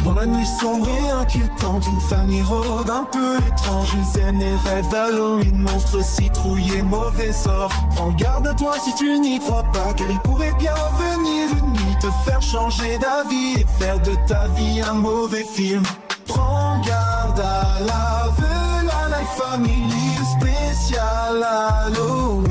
Dans la nuit sombre et inquiétante, une famille rôde un peu étrange. Ils aiment les rêves d'Halloween, monstres citrouilles et mauvais sorts. Prends garde à toi si tu n'y crois pas, car il pourrait bien venir une nuit te faire changer d'avis et faire de ta vie un mauvais film. Prends garde à la Life Family spécial Halloween.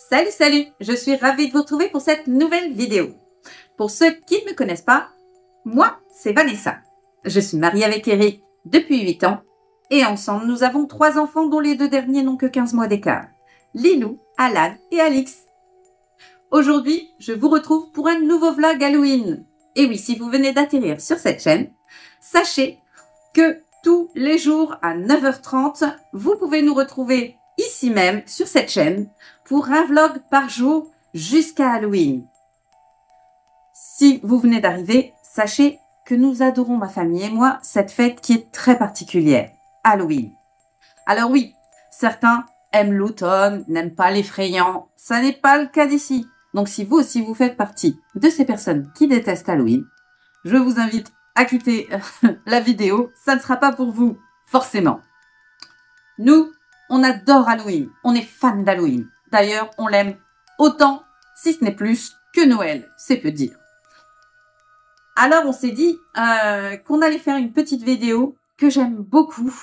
Salut, salut! Je suis ravie de vous retrouver pour cette nouvelle vidéo. Pour ceux qui ne me connaissent pas, moi, c'est Vanessa. Je suis mariée avec Eric depuis 8 ans et ensemble, nous avons 3 enfants dont les 2 derniers n'ont que 15 mois d'écart. Lilou, Alan et Alix. Aujourd'hui, je vous retrouve pour un nouveau vlog Halloween. Et oui, si vous venez d'atterrir sur cette chaîne, sachez que tous les jours à 9h30, vous pouvez nous retrouver ici même sur cette chaîne pour un vlog par jour jusqu'à Halloween. Si vous venez d'arriver, sachez que nous adorons, ma famille et moi, cette fête qui est très particulière, Halloween. Alors oui, certains aiment l'automne, n'aiment pas l'effrayant, ça n'est pas le cas d'ici. Donc si vous aussi vous faites partie de ces personnes qui détestent Halloween, je vous invite à quitter la vidéo, ça ne sera pas pour vous, forcément. Nous, on adore Halloween, on est fan d'Halloween. D'ailleurs, on l'aime autant, si ce n'est plus, que Noël, c'est peu dire. Alors, on s'est dit qu'on allait faire une petite vidéo que j'aime beaucoup,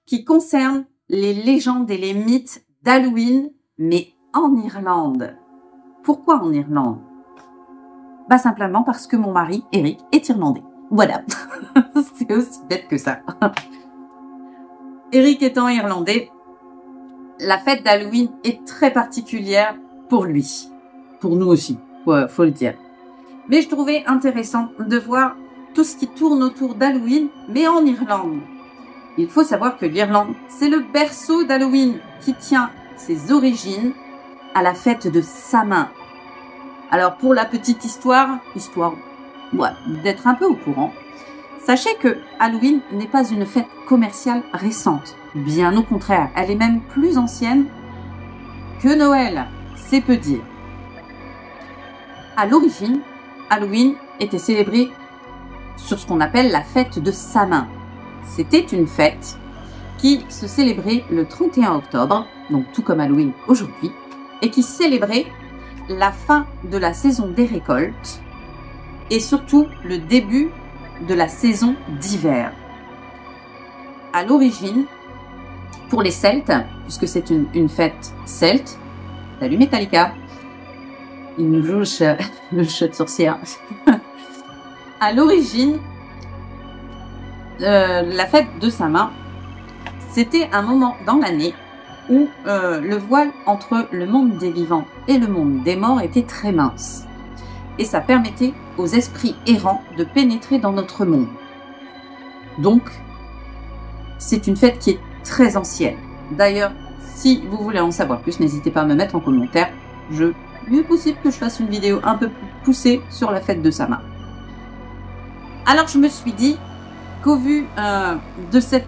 qui concerne les légendes et les mythes d'Halloween, mais en Irlande. Pourquoi en Irlande? Bah simplement parce que mon mari, Eric, est irlandais. Voilà, c'est aussi bête que ça. Eric étant irlandais, la fête d'Halloween est très particulière pour lui. Pour nous aussi, ouais, faut le dire. Mais je trouvais intéressant de voir tout ce qui tourne autour d'Halloween, mais en Irlande. Il faut savoir que l'Irlande, c'est le berceau d'Halloween qui tient ses origines à la fête de Samhain. Alors pour la petite histoire ouais, d'être un peu au courant, sachez que Halloween n'est pas une fête commerciale récente. Bien au contraire, elle est même plus ancienne que Noël, c'est peu dire. À l'origine, Halloween était célébré sur ce qu'on appelle la fête de Samhain. C'était une fête qui se célébrait le 31 octobre, donc tout comme Halloween aujourd'hui, et qui célébrait la fin de la saison des récoltes et surtout le début de la saison d'hiver. À l'origine, pour les Celtes, puisque c'est une fête celte, salut Metallica, il nous joue le chat de sorcière. À l'origine, la fête de Samhain, c'était un moment dans l'année où le voile entre le monde des vivants et le monde des morts était très mince. Et ça permettait aux esprits errants de pénétrer dans notre monde. Donc, c'est une fête qui est très ancienne. D'ailleurs, si vous voulez en savoir plus, n'hésitez pas à me mettre en commentaire. Il est possible que je fasse une vidéo un peu plus poussée sur la fête de Samhain. Alors, je me suis dit qu'au vu de cette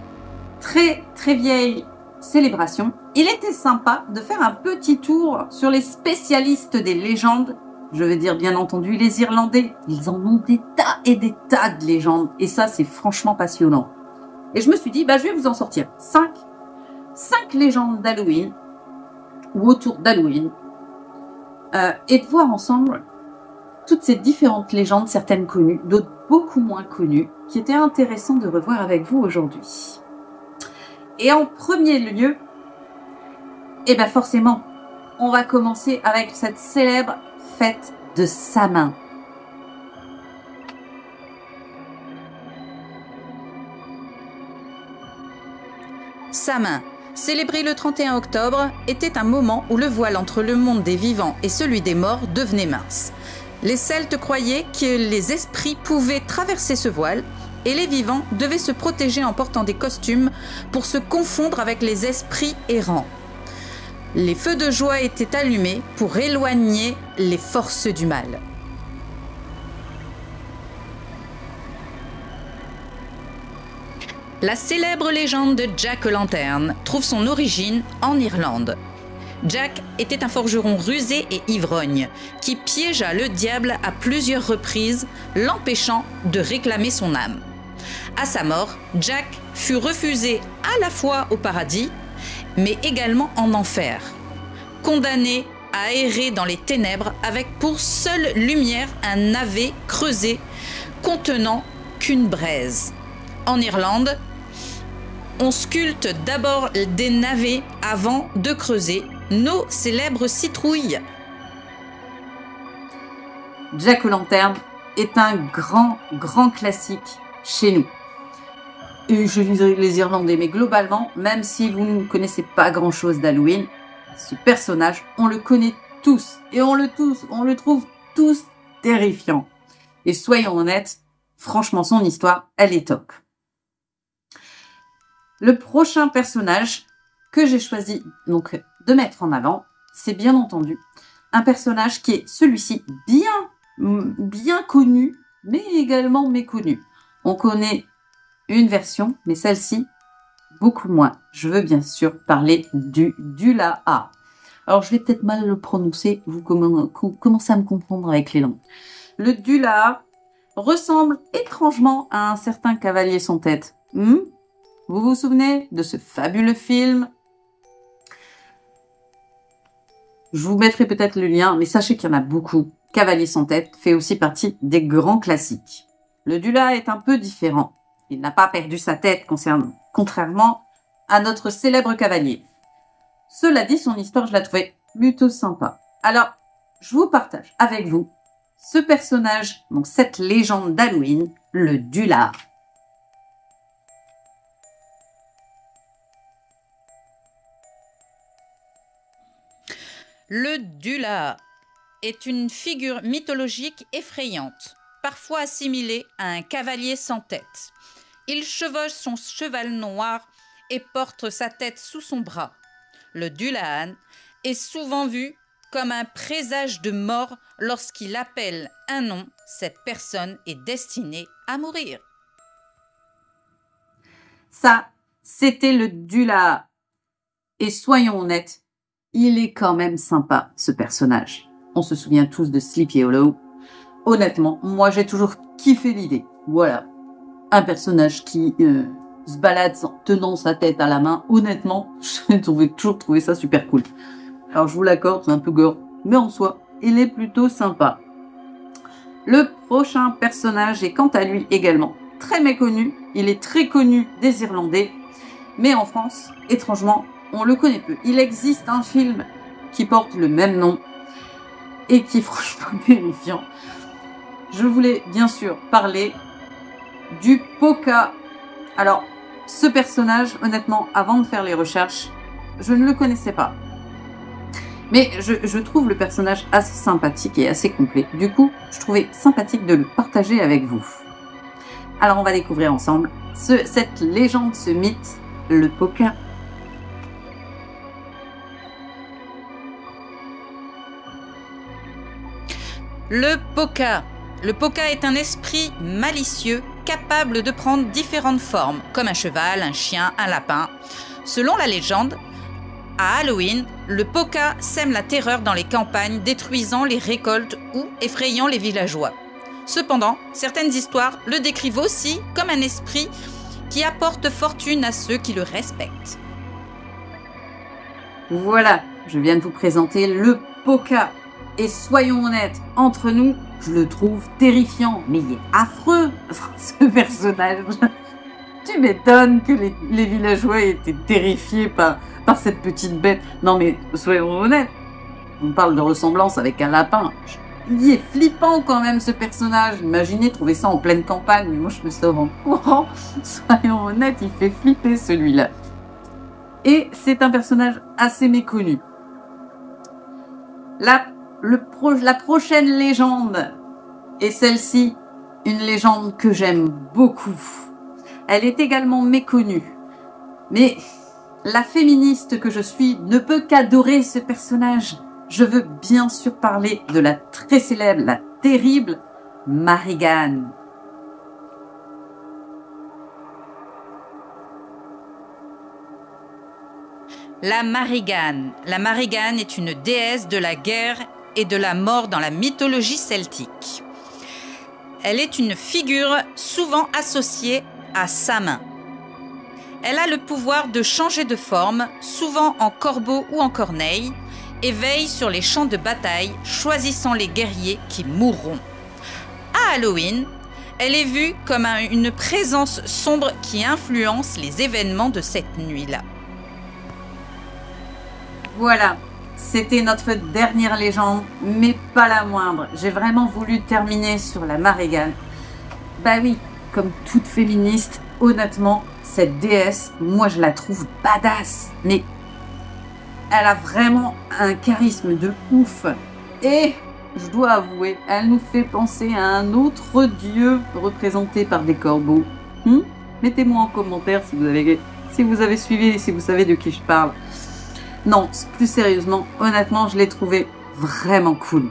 très très vieille célébration, il était sympa de faire un petit tour sur les spécialistes des légendes. Je veux dire, bien entendu, les Irlandais. Ils en ont des tas et des tas de légendes. Et ça, c'est franchement passionnant. Et je me suis dit, bah, je vais vous en sortir 5 légendes d'Halloween, ou autour d'Halloween, et de voir ensemble toutes ces différentes légendes, certaines connues, d'autres beaucoup moins connues, qui étaient intéressantes de revoir avec vous aujourd'hui. Et en premier lieu, eh bien forcément, on va commencer avec cette célèbre fête de Samhain. Samhain, célébré le 31 octobre, était un moment où le voile entre le monde des vivants et celui des morts devenait mince. Les Celtes croyaient que les esprits pouvaient traverser ce voile et les vivants devaient se protéger en portant des costumes pour se confondre avec les esprits errants. Les feux de joie étaient allumés pour éloigner les forces du mal. La célèbre légende de Jack O'Lantern trouve son origine en Irlande. Jack était un forgeron rusé et ivrogne qui piégea le diable à plusieurs reprises, l'empêchant de réclamer son âme. À sa mort, Jack fut refusé à la fois au paradis, mais également en enfer, condamné à errer dans les ténèbres avec pour seule lumière un navet creusé contenant qu'une braise. En Irlande, on sculpte d'abord des navets avant de creuser nos célèbres citrouilles. Jack O'Lantern est un grand classique chez nous. Et je dis les Irlandais, mais globalement, même si vous ne connaissez pas grand-chose d'Halloween, ce personnage, on le connaît tous. Et on le trouve tous terrifiant. Et soyons honnêtes, franchement, son histoire, elle est top. Le prochain personnage que j'ai choisi donc de mettre en avant, c'est bien entendu un personnage qui est celui-ci bien connu, mais également méconnu. On connaît une version, mais celle-ci, beaucoup moins. Je veux bien sûr parler du Dullaha. Alors, je vais peut-être mal le prononcer, vous commencez à me comprendre avec les langues. Le Dullaha ressemble étrangement à un certain cavalier sans tête. Vous vous souvenez de ce fabuleux film? Je vous mettrai peut-être le lien, mais sachez qu'il y en a beaucoup. Cavalier sans tête fait aussi partie des grands classiques. Le Dullaha est un peu différent. Il n'a pas perdu sa tête, contrairement à notre célèbre cavalier. Cela dit, son histoire, je la trouvais plutôt sympa. Alors, je vous partage avec vous ce personnage, donc cette légende d'Halloween, le Dullaha. Le Dullaha est une figure mythologique effrayante, parfois assimilée à un cavalier sans tête. Il chevauche son cheval noir et porte sa tête sous son bras. Le Dullahan est souvent vu comme un présage de mort lorsqu'il appelle un nom. Cette personne est destinée à mourir. Ça, c'était le Dullaha. Et soyons honnêtes, il est quand même sympa, ce personnage. On se souvient tous de Sleepy Hollow. Honnêtement, moi, j'ai toujours kiffé l'idée. Voilà. Un personnage qui se balade en tenant sa tête à la main. Honnêtement, j'ai toujours trouvé ça super cool. Alors, je vous l'accorde, c'est un peu gore. Mais en soi, il est plutôt sympa. Le prochain personnage est quant à lui également très méconnu. Il est très connu des Irlandais. Mais en France, étrangement, on le connaît peu. Il existe un film qui porte le même nom et qui est franchement terrifiant. Je voulais bien sûr parler du Pokah. Alors, ce personnage, honnêtement, avant de faire les recherches, je ne le connaissais pas. Mais je trouve le personnage assez sympathique et assez complet. Du coup, je trouvais sympathique de le partager avec vous. Alors, on va découvrir ensemble cette légende, ce mythe, le Pokah. Le Pokah. Le Pokah est un esprit malicieux capable de prendre différentes formes, comme un cheval, un chien, un lapin. Selon la légende, à Halloween, le Pokah sème la terreur dans les campagnes, détruisant les récoltes ou effrayant les villageois. Cependant, certaines histoires le décrivent aussi comme un esprit qui apporte fortune à ceux qui le respectent. Voilà, je viens de vous présenter le Pokah. Et soyons honnêtes, entre nous, je le trouve terrifiant, mais il est affreux, ce personnage. Tu m'étonnes que les villageois étaient terrifiés par cette petite bête. Non mais, soyons honnêtes, on parle de ressemblance avec un lapin. Il est flippant quand même, ce personnage. Imaginez trouver ça en pleine campagne, mais moi je me sauve en courant. Soyons honnêtes, il fait flipper celui-là. Et c'est un personnage assez méconnu. La prochaine légende est celle-ci, une légende que j'aime beaucoup. Elle est également méconnue. Mais la féministe que je suis ne peut qu'adorer ce personnage. Je veux bien sûr parler de la très célèbre, la terrible Marrigan. La Marrigan. La Marrigan est une déesse de la guerre et de la mort dans la mythologie celtique. Elle est une figure souvent associée à Samhain. Elle a le pouvoir de changer de forme, souvent en corbeau ou en corneille, et veille sur les champs de bataille, choisissant les guerriers qui mourront. À Halloween, elle est vue comme une présence sombre qui influence les événements de cette nuit-là. Voilà, c'était notre dernière légende, mais pas la moindre. J'ai vraiment voulu terminer sur la Marrigan. Bah oui, comme toute féministe, honnêtement, cette déesse, moi je la trouve badass. Mais elle a vraiment un charisme de ouf. Et je dois avouer, elle nous fait penser à un autre dieu représenté par des corbeaux. Mettez-moi en commentaire si vous avez suivi, si vous savez de qui je parle. Non, plus sérieusement, honnêtement, je l'ai trouvé vraiment cool.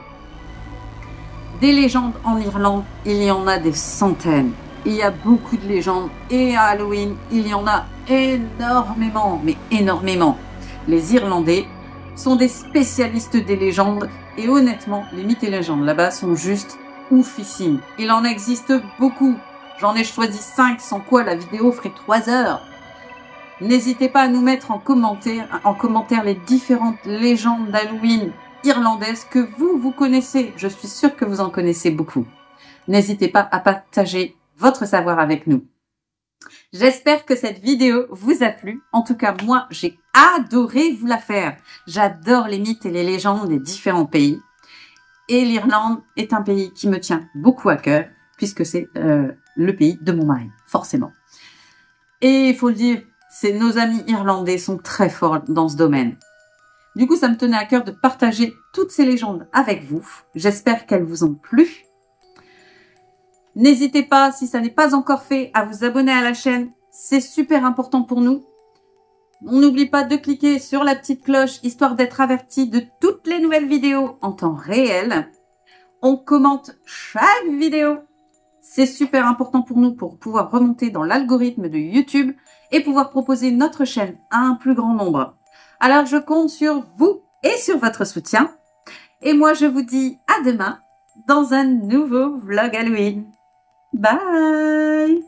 Des légendes en Irlande, il y en a des centaines. Il y a beaucoup de légendes et à Halloween, il y en a énormément, mais énormément. Les Irlandais sont des spécialistes des légendes et honnêtement, les mythes et légendes là-bas sont juste oufissimes. Il en existe beaucoup. J'en ai choisi 5, sans quoi la vidéo ferait 3 heures. N'hésitez pas à nous mettre en commentaire les différentes légendes d'Halloween irlandaises que vous connaissez. Je suis sûre que vous en connaissez beaucoup. N'hésitez pas à partager votre savoir avec nous. J'espère que cette vidéo vous a plu. En tout cas, moi, j'ai adoré vous la faire. J'adore les mythes et les légendes des différents pays. Et l'Irlande est un pays qui me tient beaucoup à cœur, puisque c'est le pays de mon mari, forcément. Et il faut le dire, nos amis irlandais sont très forts dans ce domaine. Du coup, ça me tenait à cœur de partager toutes ces légendes avec vous. J'espère qu'elles vous ont plu. N'hésitez pas, si ça n'est pas encore fait, à vous abonner à la chaîne. C'est super important pour nous. On n'oublie pas de cliquer sur la petite cloche, histoire d'être averti de toutes les nouvelles vidéos en temps réel. On commente chaque vidéo. C'est super important pour nous pour pouvoir remonter dans l'algorithme de YouTube et pouvoir proposer notre chaîne à un plus grand nombre. Alors, je compte sur vous et sur votre soutien. Et moi, je vous dis à demain dans un nouveau vlog Halloween. Bye!